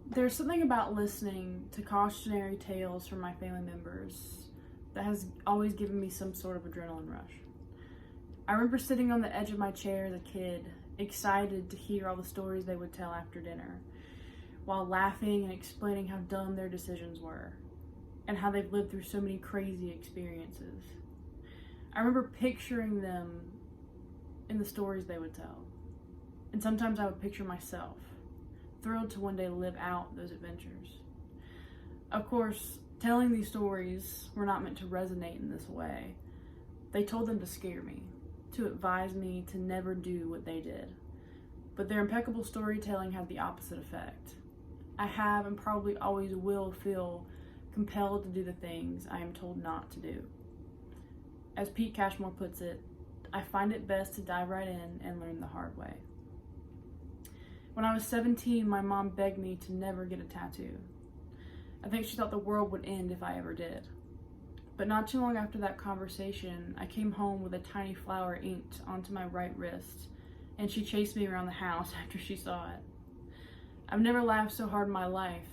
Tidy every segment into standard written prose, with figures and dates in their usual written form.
There's something about listening to cautionary tales from my family members that has always given me some sort of adrenaline rush. I remember sitting on the edge of my chair as a kid, excited to hear all the stories they would tell after dinner, while laughing and explaining how dumb their decisions were, and how they've lived through so many crazy experiences. I remember picturing them in the stories they would tell, and sometimes I would picture myself, thrilled to one day live out those adventures. Of course, telling these stories were not meant to resonate in this way. They told them to scare me, to advise me to never do what they did. But their impeccable storytelling had the opposite effect. I have and probably always will feel compelled to do the things I am told not to do. As Pete Cashmore puts it, I find it best to dive right in and learn the hard way. When I was 17, my mom begged me to never get a tattoo. I think she thought the world would end if I ever did. But not too long after that conversation, I came home with a tiny flower inked onto my right wrist, and she chased me around the house after she saw it. I've never laughed so hard in my life,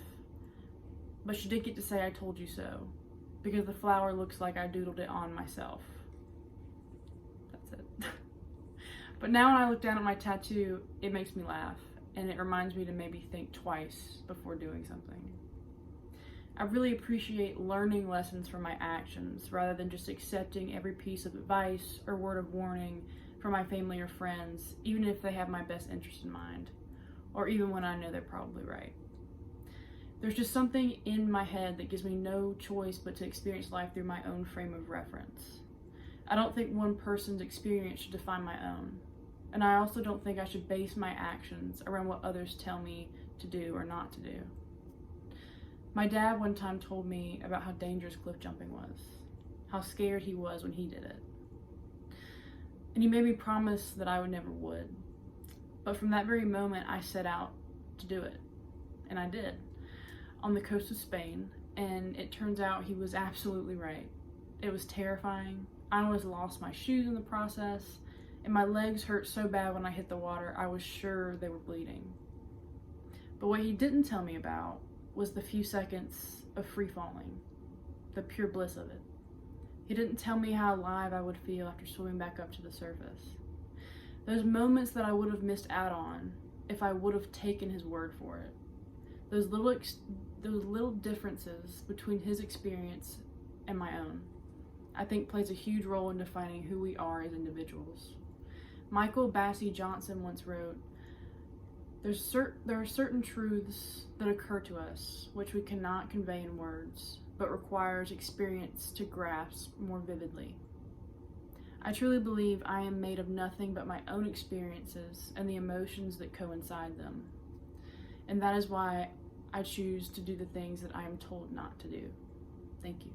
but she did get to say I told you so, because the flower looks like I doodled it on myself. That's it. But now when I look down at my tattoo, it makes me laugh, and it reminds me to maybe think twice before doing something. I really appreciate learning lessons from my actions rather than just accepting every piece of advice or word of warning from my family or friends, even if they have my best interest in mind, or even when I know they're probably right. There's just something in my head that gives me no choice but to experience life through my own frame of reference. I don't think one person's experience should define my own. And I also don't think I should base my actions around what others tell me to do or not to do. My dad one time told me about how dangerous cliff jumping was, how scared he was when he did it. And he made me promise that I never would. But from that very moment, I set out to do it. And I did, on the coast of Spain, and it turns out he was absolutely right. It was terrifying. I almost lost my shoes in the process, and my legs hurt so bad when I hit the water, I was sure they were bleeding. But what he didn't tell me about was the few seconds of free falling, the pure bliss of it. He didn't tell me how alive I would feel after swimming back up to the surface. Those moments that I would have missed out on if I would have taken his word for it. Those little differences between his experience and my own, I think plays a huge role in defining who we are as individuals. Michael Bassey Johnson once wrote, there are certain truths that occur to us which we cannot convey in words, but requires experience to grasp more vividly. I truly believe I am made of nothing but my own experiences and the emotions that coincide them. And that is why I choose to do the things that I am told not to do. Thank you.